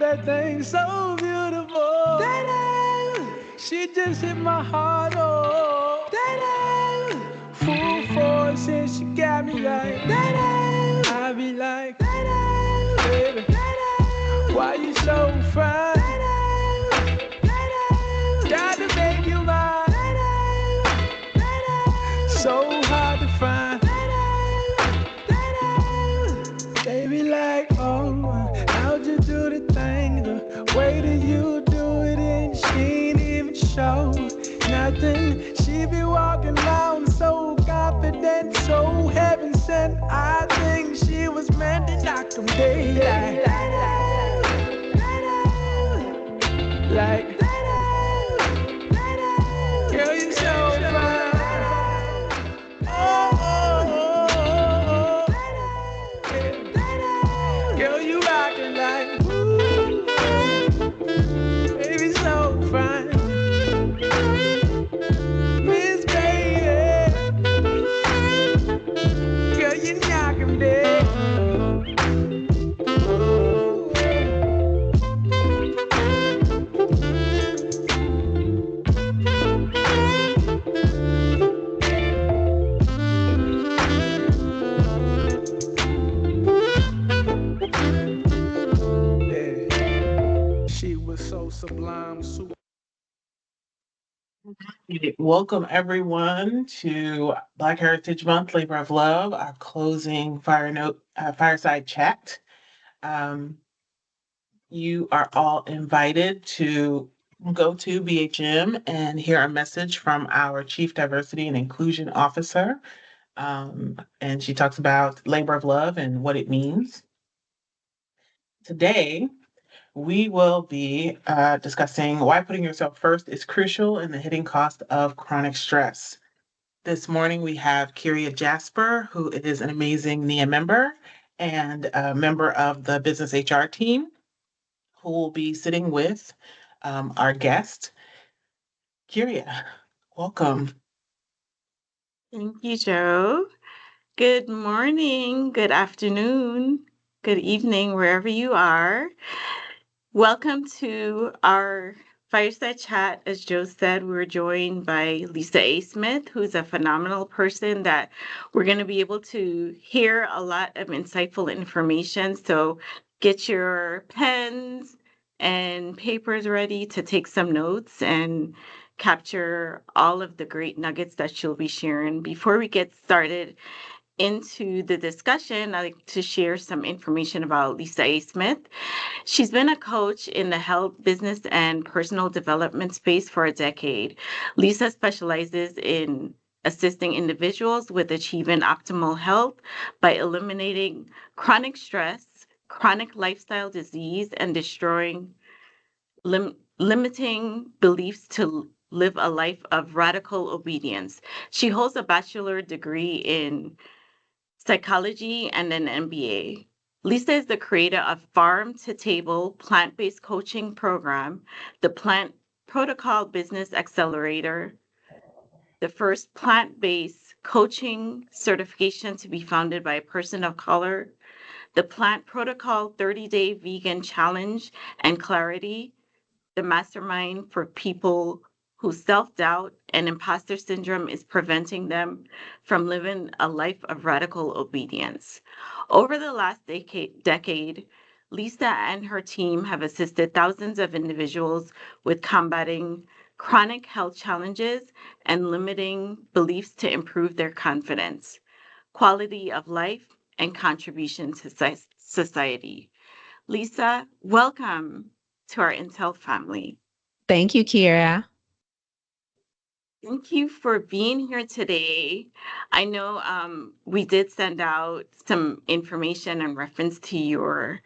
that thing so beautiful. She just hit my heart, oh. Full force and she got me like, I be like, baby, why you so fine? Gotta make you mine. So hard to find. Baby, like, oh, how'd you do the thing? The way that you do it, and she ain't even show nothing. She be walking around so confident, so heaven sent. I think she was meant to knock 'em dead. Like, girl, you so fine. Girl, you rockin' like, ooh, baby, so fine. Miss Baby, girl, you knock 'em dead. She was so sublime, super. Welcome everyone to Black Heritage Month, Labor of Love, our closing fireside chat. Um, you are all invited to go to BHM and hear a message from our Chief Diversity and Inclusion Officer. And she talks about labor of love and what it means. Today, we will be discussing why putting yourself first is crucial and the hidden cost of chronic stress. This morning, we have Kyria Jasper, who is an amazing NIA member and a member of the business HR team, who will be sitting with our guest. Kyria, welcome. Thank you, Joe. Good morning, good afternoon, good evening, wherever you are. Welcome to our fireside chat. As Joe said, we're joined by Lisa A. Smith, who's a phenomenal person that we're going to be able to hear a lot of insightful information. So get your pens and papers ready to take some notes and capture all of the great nuggets that she'll be sharing. Before we get started into the discussion, I'd like to share some information about Lisa A. Smith. She's been a coach in the health, business, and personal development space for a decade. Lisa specializes in assisting individuals with achieving optimal health by eliminating chronic stress, chronic lifestyle disease, and destroying limiting beliefs to live a life of radical obedience. She holds a bachelor degree in psychology and an MBA. Lisa is the creator of Farm to Table plant-based coaching program, the Plant Protocol Business Accelerator, the first plant-based coaching certification to be founded by a person of color, the Plant Protocol 30-Day Vegan Challenge and Clarity, the mastermind for people whose self-doubt and imposter syndrome is preventing them from living a life of radical obedience. Over the last decade, Lisa and her team have assisted thousands of individuals with combating chronic health challenges and limiting beliefs to improve their confidence, quality of life, and contribution to society. Lisa, welcome to our Intel family. Thank you, Kyria. Thank you for being here today. I know we did send out some information in reference to your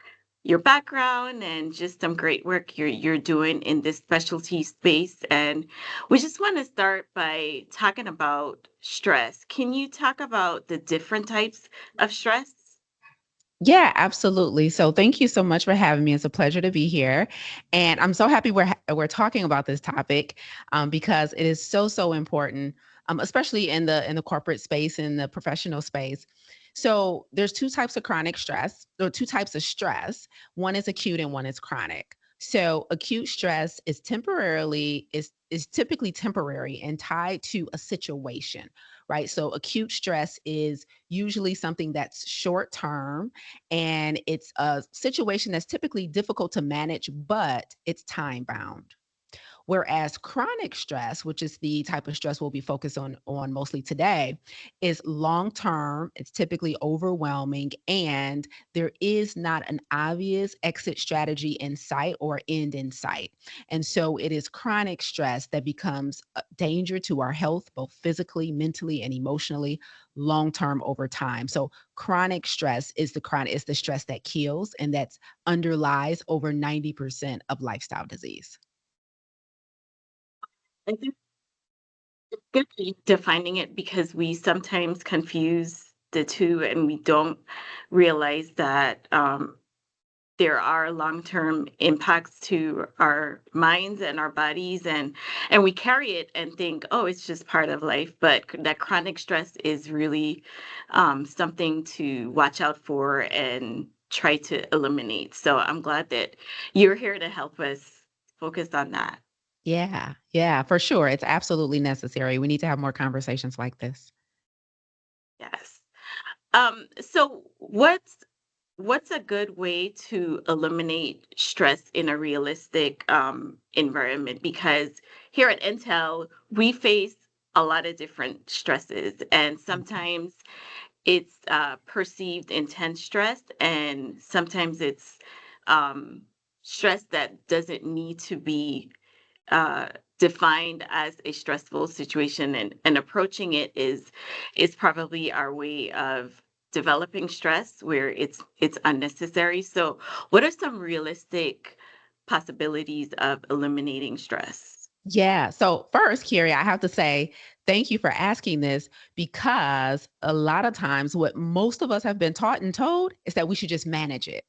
background and just some great work you're doing in this specialty space. And we just want to start by talking about stress. Can you talk about the different types of stress? Yeah, absolutely. So thank you so much for having me. It's a pleasure to be here. And I'm so happy we're talking about this topic because it is so important, especially in the corporate space, in the professional space. So there's two types of chronic stress, or two types of stress. One is acute and one is chronic. So acute stress is typically temporary and tied to a situation, right? So acute stress is usually something that's short term, and it's a situation that's typically difficult to manage, but it's time bound. Whereas chronic stress, which is the type of stress we'll be focused on mostly today, is long term, it's typically overwhelming, and there is not an obvious exit strategy in sight or end in sight. And so it is chronic stress that becomes a danger to our health, both physically, mentally, and emotionally, long term over time. So chronic stress is the stress that kills, and that's underlies over 90% of lifestyle disease. I think it's good that you're defining it because we sometimes confuse the two and we don't realize that there are long-term impacts to our minds and our bodies, and we carry it and think, oh, it's just part of life, but that chronic stress is really something to watch out for and try to eliminate. So I'm glad that you're here to help us focus on that. Yeah, yeah, for sure. It's absolutely necessary. We need to have more conversations like this. Yes. So what's a good way to eliminate stress in a realistic environment? Because here at Intel, we face a lot of different stresses, and Mhm. sometimes it's perceived intense stress, and sometimes it's um, stress that doesn't need to be uh, defined as a stressful situation, and approaching it is probably our way of developing stress where it's unnecessary. So what are some realistic possibilities of eliminating stress? Yeah. So first, Carrie, I have to say thank you for asking this, because a lot of times what most of us have been taught and told is that we should just manage it.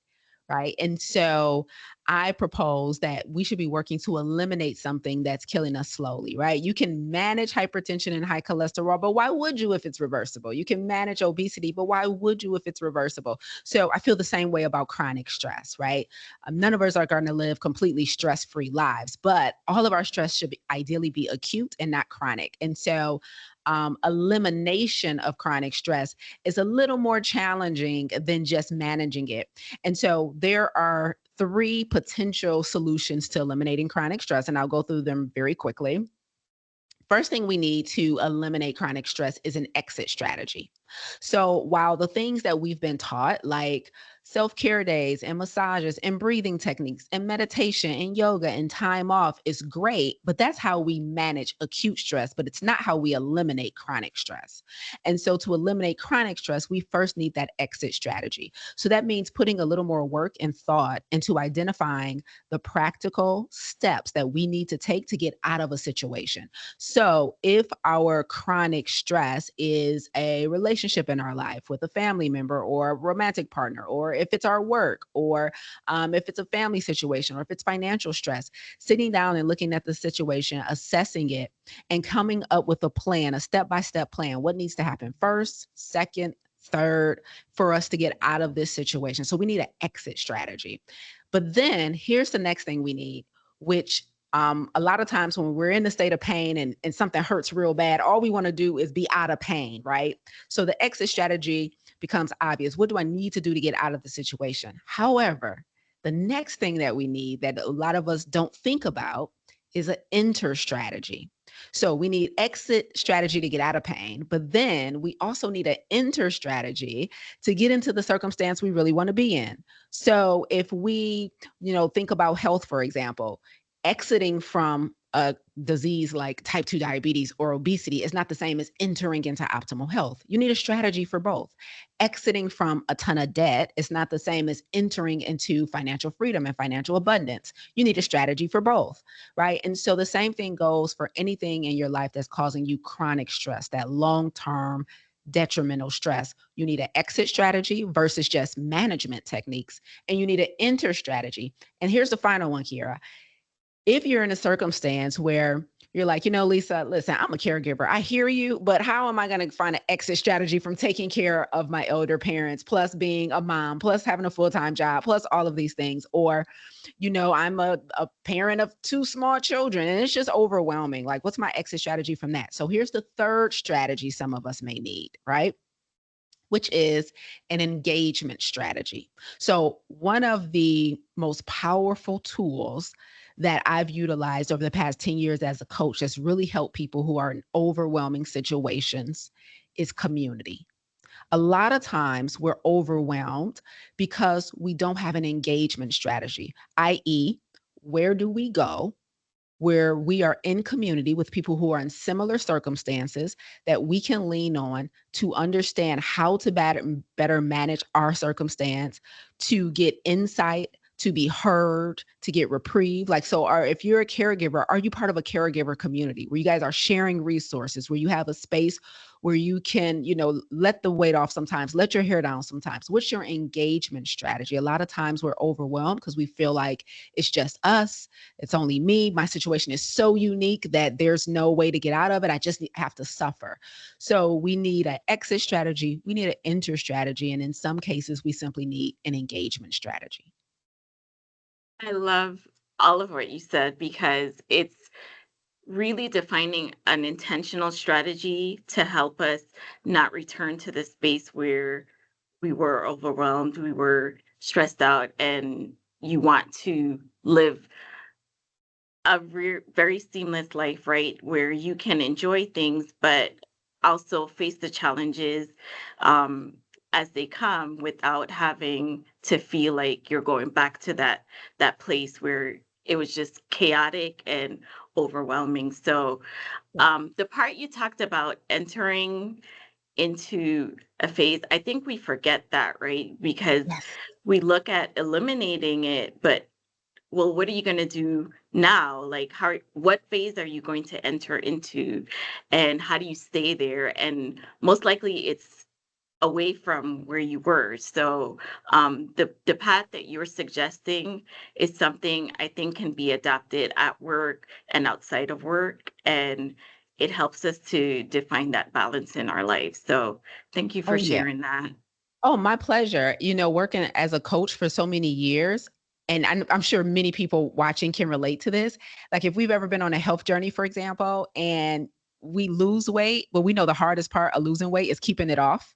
Right. And so I propose that we should be working to eliminate something that's killing us slowly. Right. You can manage hypertension and high cholesterol, but why would you if it's reversible? You can manage obesity, but why would you if it's reversible? So I feel the same way about chronic stress. Right. None of us are going to live completely stress free lives, but all of our stress should ideally be acute and not chronic. And so, elimination of chronic stress is a little more challenging than just managing it. And so, there are three potential solutions to eliminating chronic stress, and I'll go through them very quickly. First thing we need to eliminate chronic stress is an exit strategy. So, while the things that we've been taught, like self care days and massages and breathing techniques and meditation and yoga and time off, is great, but that's how we manage acute stress, but it's not how we eliminate chronic stress. And so, to eliminate chronic stress, we first need that exit strategy. So, that means putting a little more work and thought into identifying the practical steps that we need to take to get out of a situation. So, if our chronic stress is a relationship in our life with a family member or a romantic partner, or if it's our work, or if it's a family situation, or if it's financial stress, sitting down and looking at the situation, assessing it, and coming up with a plan, a step by step plan. What needs to happen first, second, third, for us to get out of this situation? So, we need an exit strategy. But then here's the next thing we need, which a lot of times when we're in the state of pain and something hurts real bad, all we want to do is be out of pain, right? So the exit strategy becomes obvious. What do I need to do to get out of the situation? However, the next thing that we need that a lot of us don't think about is an enter strategy. So we need exit strategy to get out of pain, but then we also need an enter strategy to get into the circumstance we really want to be in. So if we, think about health, for example, exiting from a disease like type 2 diabetes or obesity is not the same as entering into optimal health. You need a strategy for both. Exiting from a ton of debt is not the same as entering into financial freedom and financial abundance. You need a strategy for both, right? And so the same thing goes for anything in your life that's causing you chronic stress, that long-term detrimental stress. You need an exit strategy versus just management techniques, and you need an enter strategy. And here's the final one, Kiera. If you're in a circumstance where You're like, Lisa, listen, I'm a caregiver. I hear you, but how am I going to find an exit strategy from taking care of my elder parents, plus being a mom, plus having a full-time job, plus all of these things? Or, I'm a parent of two small children and it's just overwhelming. Like, what's my exit strategy from that? So here's the third strategy some of us may need, right? Which is an engagement strategy. So, one of the most powerful tools that I've utilized over the past 10 years as a coach that's really helped people who are in overwhelming situations is community. A lot of times we're overwhelmed because we don't have an engagement strategy, i.e., where do we go where we are in community with people who are in similar circumstances that we can lean on to understand how to better manage our circumstance, to get insight, to be heard, to get reprieve. Like, so if you're a caregiver, are you part of a caregiver community where you guys are sharing resources, where you have a space where you can, let the weight off sometimes, let your hair down sometimes? What's your engagement strategy? A lot of times we're overwhelmed because we feel like it's just us. It's only me. My situation is so unique that there's no way to get out of it. I just have to suffer. So we need an exit strategy. We need an enter strategy. And in some cases, we simply need an engagement strategy. I love all of what you said because it's really defining an intentional strategy to help us not return to the space where we were overwhelmed, we were stressed out, and you want to live a very seamless life, right? Where you can enjoy things, but also face the challenges as they come without having to feel like you're going back to that place where it was just chaotic and overwhelming. So the part you talked about entering into a phase, I think we forget that, right? Because Yes. we look at eliminating it, but well, what are you going to do now? Like, what phase are you going to enter into? And how do you stay there? And most likely it's away from where you were. So the path that you're suggesting is something I think can be adopted at work and outside of work. And it helps us to define that balance in our life. So thank you for Oh, yeah. sharing that. Oh, my pleasure. Working as a coach for so many years, and I'm sure many people watching can relate to this. Like, if we've ever been on a health journey, for example, and we lose weight, but we know the hardest part of losing weight is keeping it off.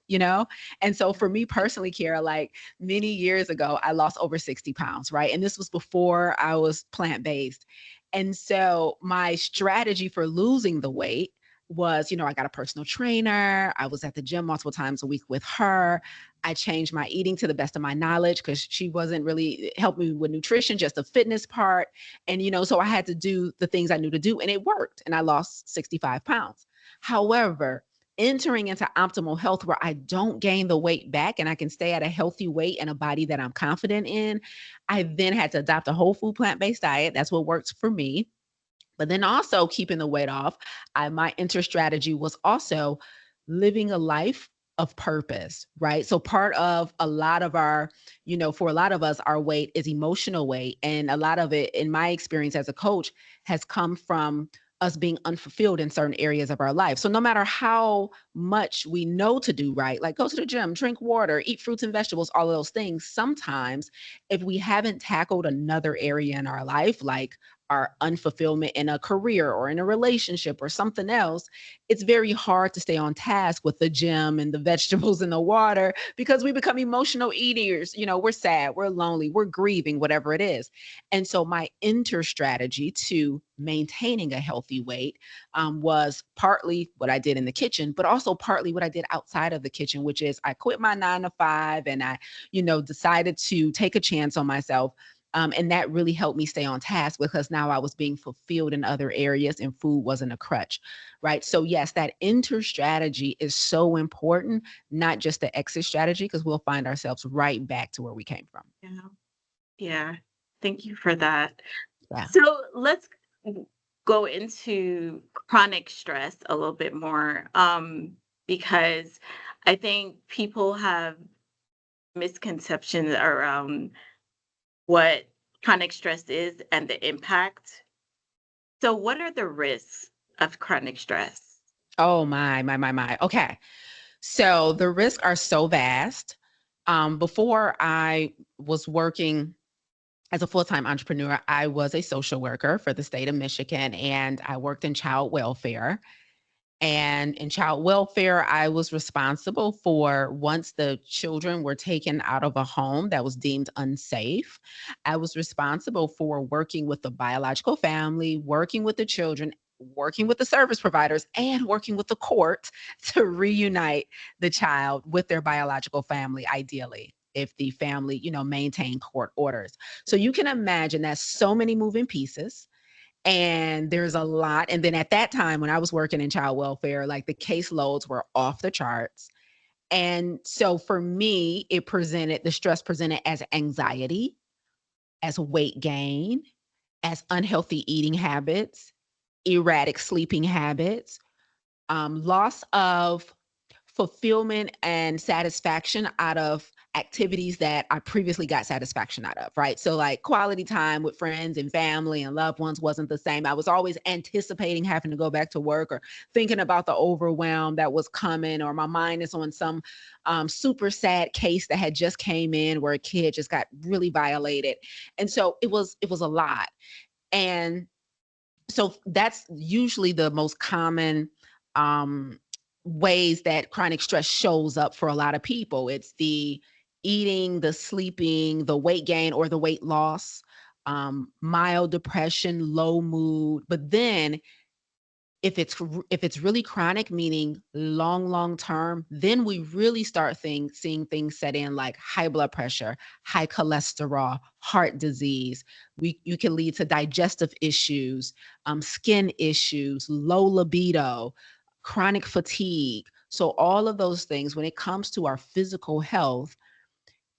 And so for me personally, Kiara, like many years ago, I lost over 60 pounds, right? And this was before I was plant-based. And so my strategy for losing the weight was, I got a personal trainer. I was at the gym multiple times a week with her. I changed my eating to the best of my knowledge because she wasn't really helping me with nutrition, just the fitness part. And, so I had to do the things I knew to do and it worked. And I lost 65 pounds. However, entering into optimal health where I don't gain the weight back and I can stay at a healthy weight and a body that I'm confident in, I then had to adopt a whole food plant-based diet. That's what works for me. But then also keeping the weight off, my enter strategy was also living a life of purpose, right? So part of a lot of for a lot of us, our weight is emotional weight. And a lot of it, in my experience as a coach, has come from us being unfulfilled in certain areas of our life. So no matter how much we know to do right, like go to the gym, drink water, eat fruits and vegetables, all of those things, sometimes if we haven't tackled another area in our life, like our unfulfillment in a career or in a relationship or something else, it's very hard to stay on task with the gym and the vegetables and the water because we become emotional eaters. We're sad, we're lonely, we're grieving, whatever it is. And so my enter strategy to maintaining a healthy weight was partly what I did in the kitchen, but also partly what I did outside of the kitchen, which is I quit my 9 to 5 and I, decided to take a chance on myself. And that really helped me stay on task because now I was being fulfilled in other areas and food wasn't a crutch, right? So yes, that enter strategy is so important, not just the exit strategy, because we'll find ourselves right back to where we came from. Yeah. Yeah. Thank you for that. Yeah. So let's go into chronic stress a little bit more because I think people have misconceptions around what chronic stress is and the impact So what are the risks of chronic stress? Oh my. Okay. So the risks are so vast. Before I was working as a full-time entrepreneur, I was a social worker for the state of Michigan, and I worked in child welfare. And in child welfare, I was responsible for once the children were taken out of a home that was deemed unsafe, I was responsible for working with the biological family, working with the children, working with the service providers, and working with the court to reunite the child with their biological family, ideally, if the family, maintained court orders. So you can imagine that's so many moving pieces, and there's a lot. And then at that time, when I was working in child welfare, like the caseloads were off the charts. And so for me, the stress presented as anxiety, as weight gain, as unhealthy eating habits, erratic sleeping habits, loss of fulfillment and satisfaction out of activities that I previously got satisfaction out of, right? So, like quality time with friends and family and loved ones wasn't the same. I was always anticipating having to go back to work, or thinking about the overwhelm that was coming, or my mind is on some super sad case that had just came in where a kid just got really violated. And so it was a lot. And so that's usually the most common um, ways that chronic stress shows up for a lot of people. It's the eating, the sleeping, the weight gain or the weight loss, mild depression, low mood. But then if it's really chronic, meaning long term, then we really start seeing things set in like high blood pressure, high cholesterol, heart disease. You can lead to digestive issues, skin issues, low libido, chronic fatigue. So all of those things, when it comes to our physical health,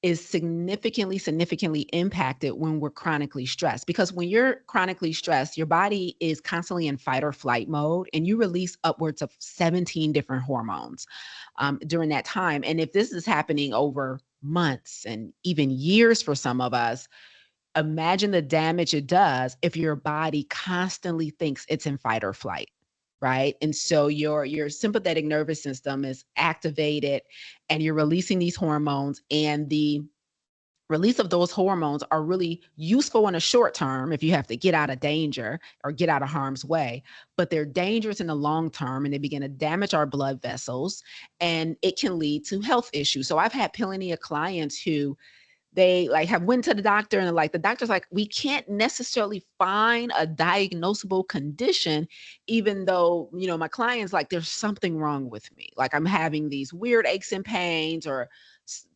is significantly impacted when we're chronically stressed. Because when you're chronically stressed, your body is constantly in fight or flight mode, and you release upwards of 17 different hormones during that time. And if this is happening over months and even years for some of us, imagine the damage it does if your body constantly thinks it's in fight or flight. Right. And so your sympathetic nervous system is activated, and you're releasing these hormones, and the release of those hormones are really useful in a short term if you have to get out of danger or get out of harm's way, but they're dangerous in the long term, and they begin to damage our blood vessels, and it can lead to health issues. So I've had plenty of clients who they like have went to the doctor, and like the doctor's like, we can't necessarily find a diagnosable condition, even though my client's like, there's something wrong with me, like I'm having these weird aches and pains, or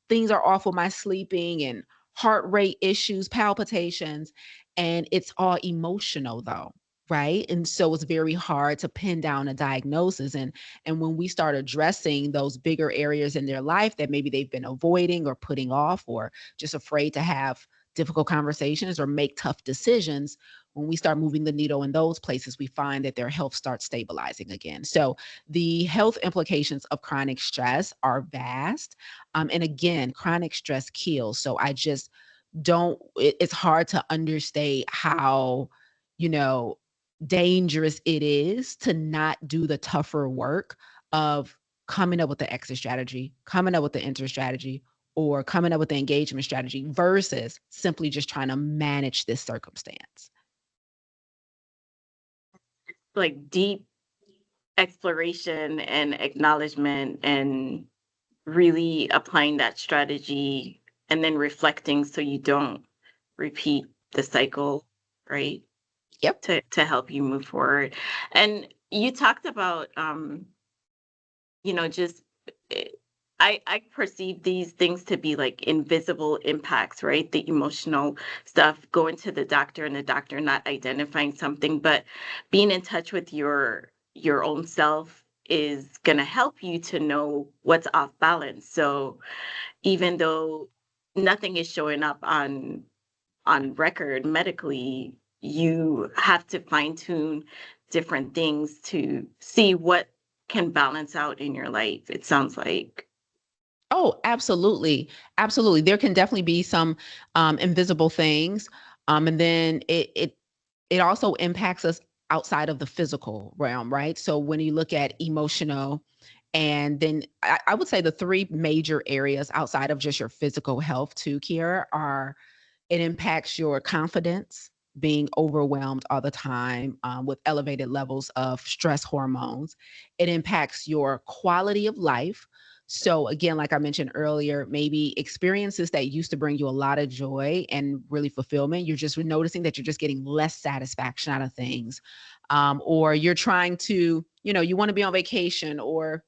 things are off with my sleeping, and heart rate issues, palpitations, and it's all emotional though. Right. And so it's very hard to pin down a diagnosis. And when we start addressing those bigger areas in their life that maybe they've been avoiding or putting off, or just afraid to have difficult conversations or make tough decisions, when we start moving the needle in those places, we find that their health starts stabilizing again. So the health implications of chronic stress are vast. And again, chronic stress kills. So I just it's hard to understate how, you know, dangerous it is to not do the tougher work of coming up with the exit strategy, coming up with the enter strategy, or coming up with the engagement strategy versus simply just trying to manage this circumstance. Like deep exploration and acknowledgement, and really applying that strategy, and then reflecting so you don't repeat the cycle, right? Yep. To help you move forward. And you talked about just I perceive these things to be like invisible impacts, right? The emotional stuff, going to the doctor and the doctor not identifying something, but being in touch with your own self is going to help you to know what's off balance. So even though nothing is showing up on record medically, you have to fine tune different things to see what can balance out in your life, it sounds like. Oh, absolutely. Absolutely. There can definitely be some invisible things. And then it also impacts us outside of the physical realm, right? So when you look at emotional, and then I would say the three major areas outside of just your physical health too, Kiera, are it impacts your confidence, being overwhelmed all the time with elevated levels of stress hormones. It impacts your quality of life. So, again, like I mentioned earlier, maybe experiences that used to bring you a lot of joy and really fulfillment, you're just noticing that you're just getting less satisfaction out of things. Or you're trying to, you want to be on vacation, or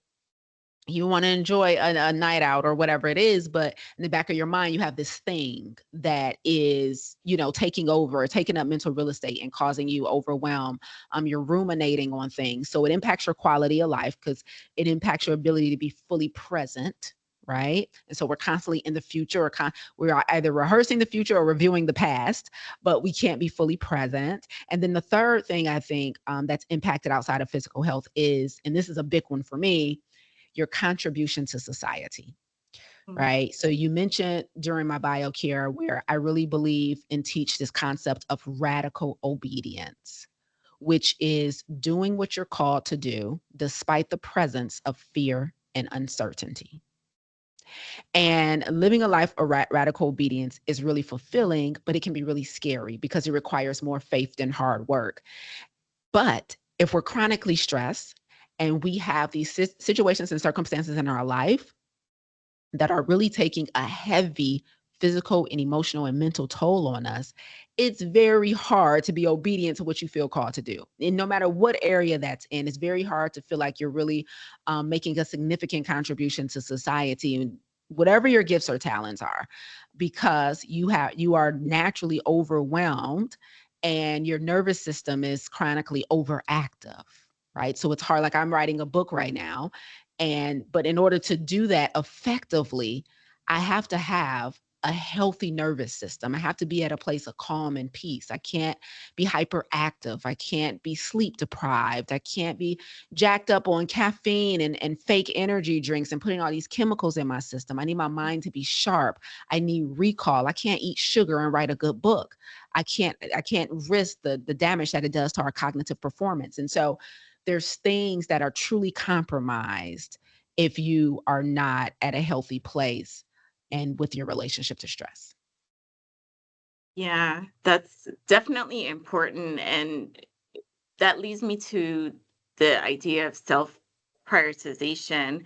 you want to enjoy a night out or whatever it is, but in the back of your mind you have this thing that is, taking over, taking up mental real estate and causing you overwhelm. You're ruminating on things, so it impacts your quality of life because it impacts your ability to be fully present, right? And so we're constantly in the future, or we're either rehearsing the future or reviewing the past, but we can't be fully present. And then the third thing I think that's impacted outside of physical health is, and this is a big one for me, your contribution to society, Mm. right? So you mentioned during my BioCare where I really believe and teach this concept of radical obedience, which is doing what you're called to do despite the presence of fear and uncertainty. And living a life of radical obedience is really fulfilling, but it can be really scary because it requires more faith than hard work. But if we're chronically stressed and we have these situations and circumstances in our life that are really taking a heavy physical and emotional and mental toll on us, it's very hard to be obedient to what you feel called to do. And no matter what area that's in, it's very hard to feel like you're really making a significant contribution to society and whatever your gifts or talents are, because you are naturally overwhelmed and your nervous system is chronically overactive, right? So it's hard. Like I'm writing a book right now, but in order to do that effectively, I have to have a healthy nervous system. I have to be at a place of calm and peace. I can't be hyperactive. I can't be sleep deprived. I can't be jacked up on caffeine and fake energy drinks and putting all these chemicals in my system. I need my mind to be sharp. I need recall. I can't eat sugar and write a good book. I can't risk the damage that it does to our cognitive performance. And so there's things that are truly compromised if you are not at a healthy place and with your relationship to stress. Yeah, that's definitely important. And that leads me to the idea of self prioritization.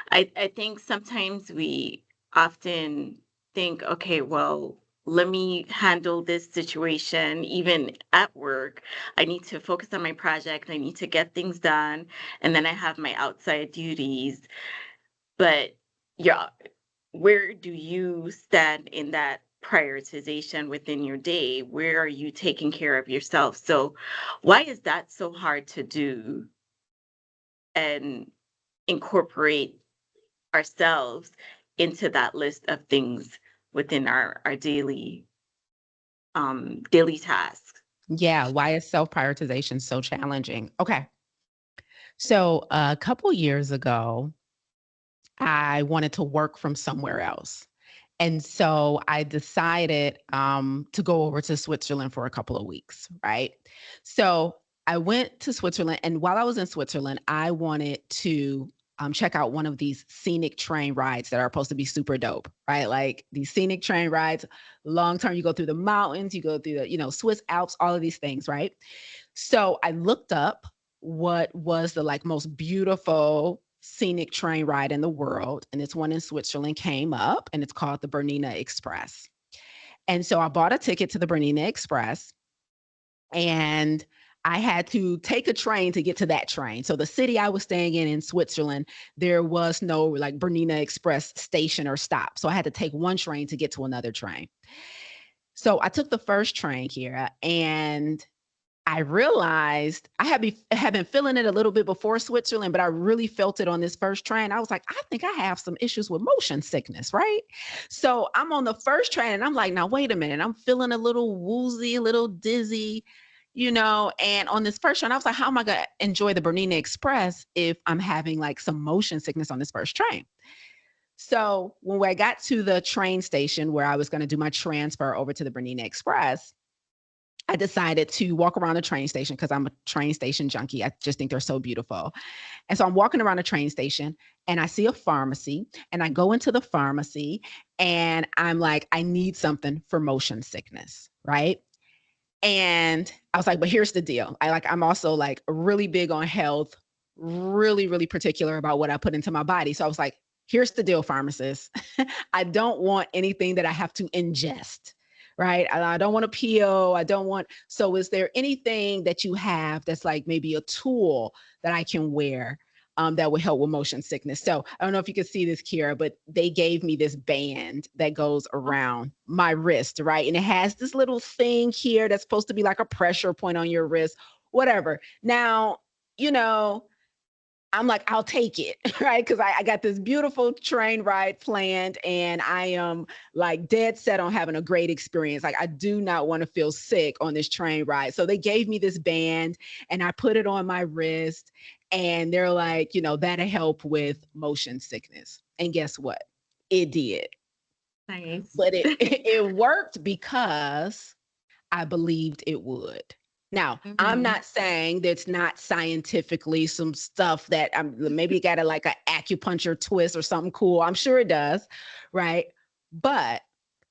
I think sometimes we often think, okay, well, let me handle this situation, even at work. I need to focus on my project, I need to get things done, and then I have my outside duties. But yeah, where do you stand in that prioritization within your day? Where are you taking care of yourself? So, why is that so hard to do and incorporate ourselves into that list of things within our daily tasks? Yeah, why is self prioritization so challenging? Okay. So a couple years ago, I wanted to work from somewhere else. And so I decided to go over to Switzerland for a couple of weeks, right? So I went to Switzerland, and while I was in Switzerland, I wanted to check out one of these scenic train rides that are supposed to be super dope, right? Like these scenic train rides, long term, you go through the mountains, you go through the, Swiss Alps, all of these things, right? So I looked up what was the like most beautiful scenic train ride in the world, and this one in Switzerland came up, and it's called the Bernina Express. And so I bought a ticket to the Bernina Express, and I had to take a train to get to that train. So the city I was staying in Switzerland, there was no like Bernina Express station or stop. So I had to take one train to get to another train. So I took the first train here, and I realized had been feeling it a little bit before Switzerland, but I really felt it on this first train. I was like, I think I have some issues with motion sickness, right? So I'm on the first train and I'm like, now wait a minute. I'm feeling a little woozy, a little dizzy, and on this first train, I was like, how am I going to enjoy the Bernina Express if I'm having like some motion sickness on this first train? So when I got to the train station where I was going to do my transfer over to the Bernina Express, I decided to walk around the train station because I'm a train station junkie. I just think they're so beautiful. And so I'm walking around the train station and I see a pharmacy and I go into the pharmacy and I'm like, I need something for motion sickness, right? And I was like, but here's the deal. I'm also like really big on health, really, really particular about what I put into my body. So I was like, here's the deal, pharmacist. I don't want anything that I have to ingest, right? I don't want a pill. I don't want. So is there anything that you have that's like maybe a tool that I can wear that would help with motion sickness? So I don't know if you can see this, Kira, but they gave me this band that goes around my wrist, right? And it has this little thing here that's supposed to be like a pressure point on your wrist, whatever. Now, you know, I'm like, I'll take it, right? Because I got this beautiful train ride planned and I am like dead set on having a great experience. Like, I do not want to feel sick on this train ride. So they gave me this band and I put it on my wrist and they're like, that'll help with motion sickness. And guess what? It did. Nice. But it worked because I believed it would. Now, I'm not saying that's not scientifically some stuff that maybe got like an acupuncture twist or something cool. I'm sure it does, right? But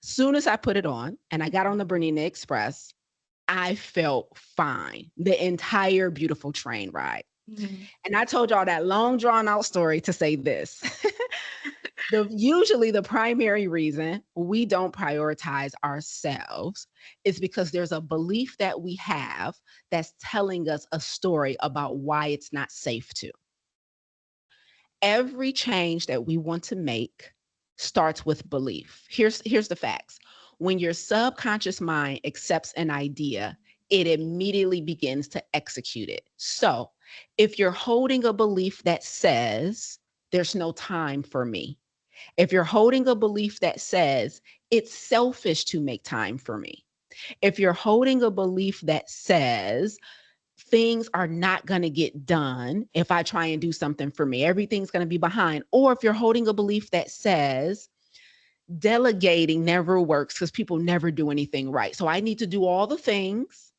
soon as I put it on and I got on the Bernina Express, I felt fine the entire beautiful train ride. And I told y'all that long drawn out story to say this. Usually the primary reason we don't prioritize ourselves is because there's a belief that we have that's telling us a story about why it's not safe to. Every change that we want to make starts with belief. Here's the facts. When your subconscious mind accepts an idea, it immediately begins to execute it. So if you're holding a belief that says, there's no time for me, if you're holding a belief that says it's selfish to make time for me, if you're holding a belief that says things are not going to get done if I try and do something for me, everything's going to be behind, or if you're holding a belief that says delegating never works because people never do anything right. So I need to do all the things.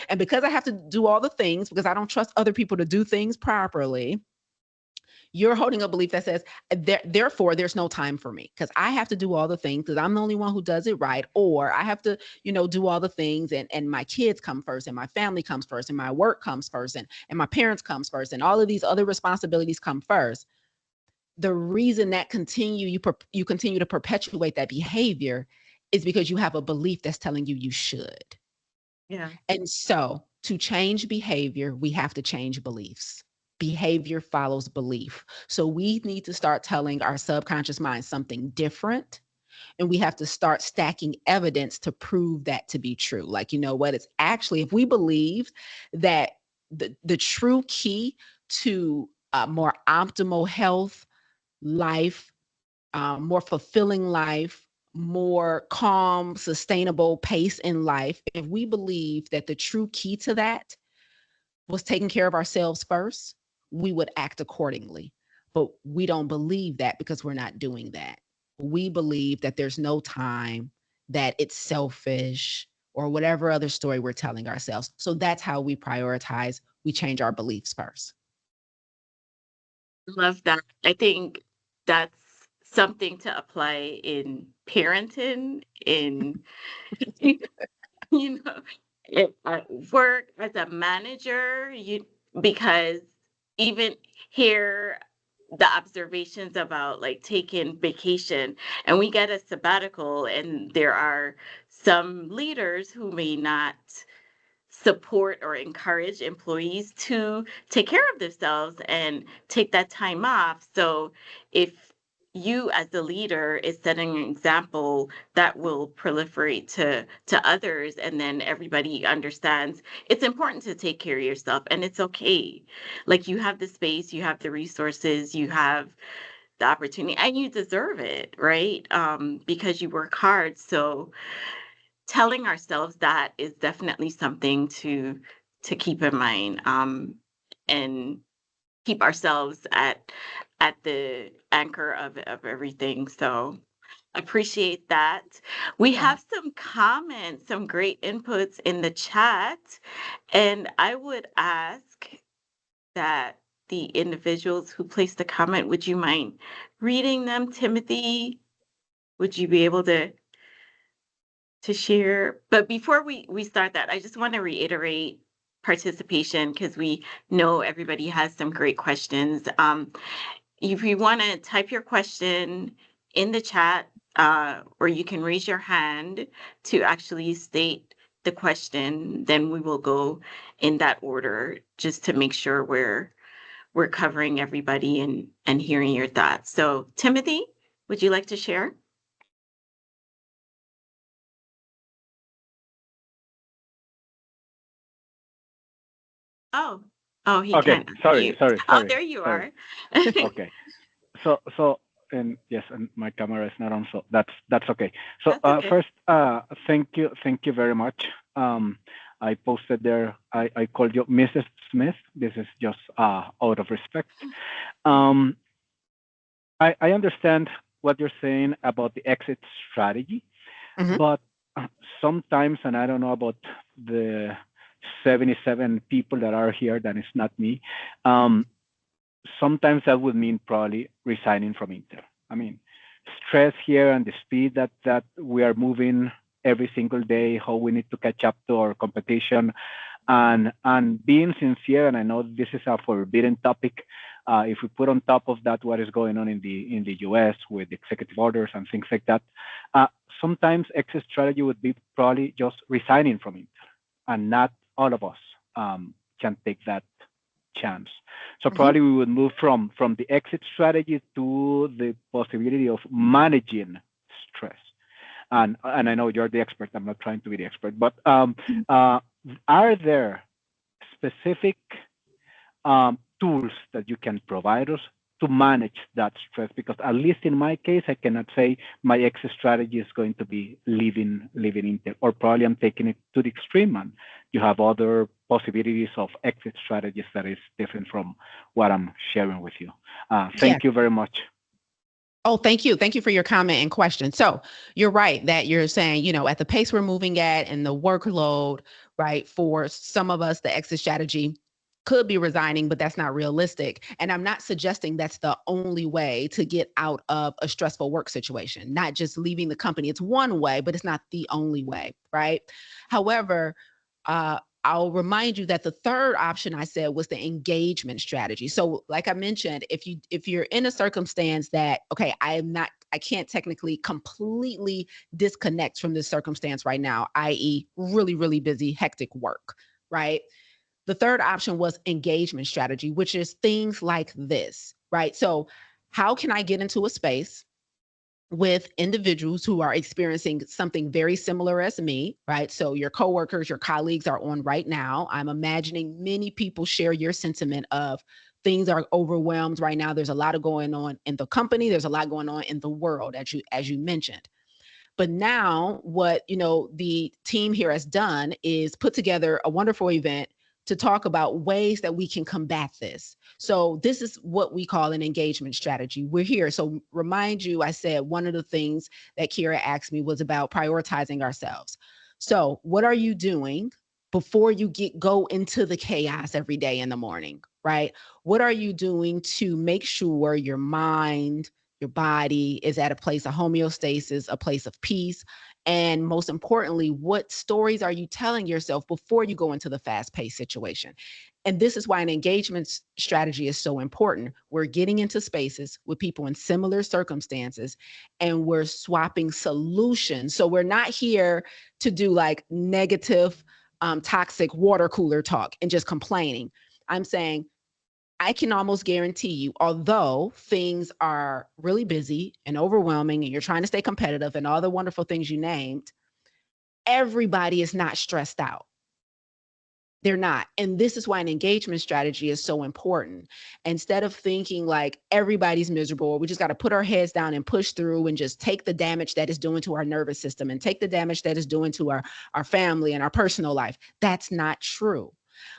And because I have to do all the things, because I don't trust other people to do things properly, you're holding a belief that says, therefore, there's no time for me because I have to do all the things because I'm the only one who does it right. Or I have to, do all the things and my kids come first and my family comes first and my work comes first and my parents comes first and all of these other responsibilities come first. The reason that you continue to perpetuate that behavior is because you have a belief that's telling you should. Yeah. And so to change behavior, we have to change beliefs. Behavior follows belief. So we need to start telling our subconscious mind something different. And we have to start stacking evidence to prove that to be true. Like, what? It's actually, if we believe that the true key to more optimal health, life, more fulfilling life, more calm, sustainable pace in life, if we believe that the true key to that was taking care of ourselves first, we would act accordingly. But we don't believe that because we're not doing that. We believe that there's no time, that it's selfish, or whatever other story we're telling ourselves. So that's how we prioritize. We change our beliefs first. Love that. I think that's something to apply in parenting, in at work as a manager, because even here the observations about like taking vacation and we get a sabbatical and there are some leaders who may not support or encourage employees to take care of themselves and take that time off. So if you as the leader is setting an example that will proliferate to others, and then everybody understands it's important to take care of yourself and it's okay. Like, you have the space, you have the resources, you have the opportunity, and you deserve it, right? Because you work hard. So telling ourselves that is definitely something to keep in mind, and keep ourselves at the anchor of everything. So Appreciate that. We Yeah. have some comments, some great inputs in the chat, and I would ask that the individuals who placed the comment, would you mind reading them, Timothy? Would you be able to share? But before we start that, I just want to reiterate participation because we know everybody has some great questions. If you want to type your question in the chat, or you can raise your hand to actually state the question, then we will go in that order just to make sure we're covering everybody and hearing your thoughts. So, Timothy, would you like to share? Oh, oh, he Okay, can't sorry, unmute. sorry, Oh, sorry, there you sorry. are. Okay, so and yes, and my camera is not on, so that's okay. So That's okay. first, thank you very much. I posted there. I called you Mrs. Smith. This is just out of respect. Um, I understand what you're saying about the exit strategy, Mhm. but sometimes, and I don't know about the 77 people that are here, that is not me. Sometimes that would mean probably resigning from Intel. I mean, stress here and the speed that we are moving every single day, how we need to catch up to our competition, and being sincere. And I know this is a forbidden topic. If we put on top of that what is going on in the U.S. with executive orders and things like that, sometimes exit strategy would be probably just resigning from Intel, and not all of us can take that chance. So Mhm. probably we would move from the exit strategy to the possibility of managing stress. And I know you're the expert. I'm not trying to be the expert, but are there specific tools that you can provide us to manage that stress? Because at least in my case, I cannot say my exit strategy is going to be leaving Intel, or probably I'm taking it to the extreme, and you have other possibilities of exit strategies that is different from what I'm sharing with you. Yeah. Thank you very much. Oh, thank you. Thank you for your comment and question. So you're right that you're saying, at the pace we're moving at and the workload, right? For some of us, the exit strategy could be resigning, but that's not realistic. And I'm not suggesting that's the only way to get out of a stressful work situation, not just leaving the company. It's one way, but it's not the only way, right? However, I'll remind you that the third option I said was the engagement strategy. So, like I mentioned, if you're in a circumstance that, okay, I can't technically completely disconnect from this circumstance right now, i.e., really, really busy, hectic work, right? The third option was engagement strategy, which is things like this, right? So, how can I get into a space with individuals who are experiencing something very similar as me, right? So your coworkers, your colleagues are on right now. I'm imagining many people share your sentiment of things are overwhelmed right now. There's a lot of going on in the company. There's a lot going on in the world, as you mentioned. But now what, the team here has done is put together a wonderful event to talk about ways that we can combat this. So this is what we call an engagement strategy. We're here. So remind you, I said one of the things that Kira asked me was about prioritizing ourselves. So what are you doing before you go into the chaos every day in the morning, right? What are you doing to make sure your mind, your body is at a place of homeostasis, a place of peace? And most importantly, what stories are you telling yourself before you go into the fast-paced situation? And this is why an engagement strategy is so important. We're getting into spaces with people in similar circumstances and we're swapping solutions. So we're not here to do like negative, toxic water cooler talk and just complaining. I'm saying, I can almost guarantee you, although things are really busy and overwhelming and you're trying to stay competitive and all the wonderful things you named, everybody is not stressed out. They're not. And this is why an engagement strategy is so important. Instead of thinking like everybody's miserable, we just got to put our heads down and push through and just take the damage that is doing to our nervous system and take the damage that is doing to our family and our personal life. That's not true.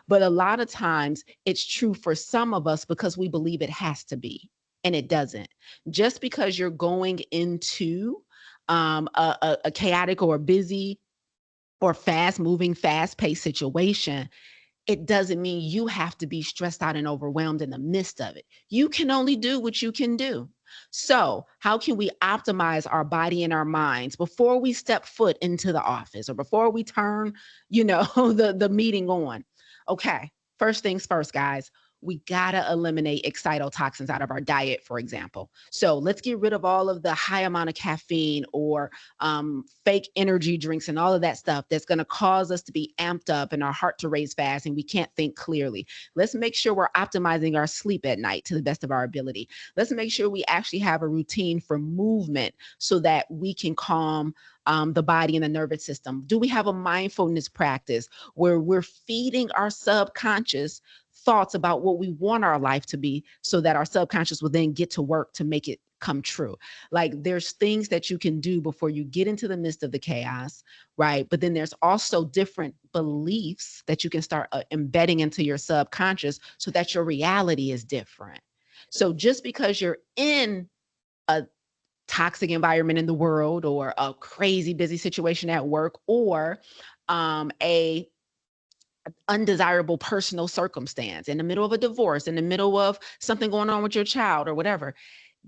But a lot of times it's true for some of us because we believe it has to be, and it doesn't. Just because you're going into a chaotic or busy or fast moving, fast paced situation, it doesn't mean you have to be stressed out and overwhelmed in the midst of it. You can only do what you can do. So, how can we optimize our body and our minds before we step foot into the office or before we turn, the meeting on? Okay, first things first, guys. We gotta eliminate excitotoxins out of our diet, for example. So let's get rid of all of the high amount of caffeine or fake energy drinks and all of that stuff that's going to cause us to be amped up and our heart to race fast and we can't think clearly. Let's make sure we're optimizing our sleep at night to the best of our ability. Let's make sure we actually have a routine for movement so that we can calm the body and the nervous system. Do we have a mindfulness practice where we're feeding our subconscious thoughts about what we want our life to be so that our subconscious will then get to work to make it come true? Like, there's things that you can do before you get into the midst of the chaos, right? But then there's also different beliefs that you can start embedding into your subconscious so that your reality is different. So just because you're in a toxic environment in the world or a crazy busy situation at work or a undesirable personal circumstance in the middle of a divorce, in the middle of something going on with your child or whatever,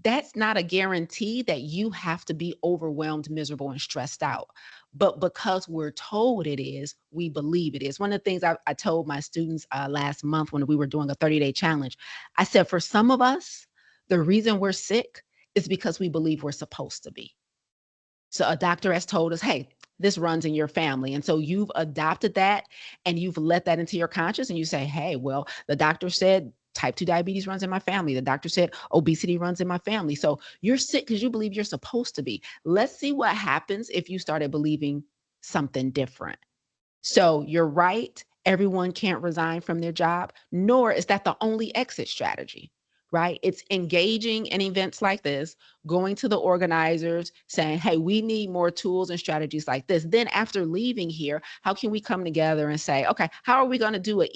that's not a guarantee that you have to be overwhelmed, miserable, and stressed out. But because we're told it is, we believe it is. One of the things I told my students last month when we were doing a 30-day challenge, I said, for some of us, the reason we're sick is because we believe we're supposed to be. So a doctor has told us, hey, this runs in your family. And so you've adopted that and you've let that into your conscious and you say, hey, well, the doctor said type 2 diabetes runs in my family. The doctor said obesity runs in my family. So you're sick because you believe you're supposed to be. Let's see what happens if you started believing something different. So you're right. Everyone can't resign from their job, nor is that the only exit strategy. Right? It's engaging in events like this, going to the organizers, saying, hey, we need more tools and strategies like this. Then after leaving here, how can we come together and say, okay, how are we going to do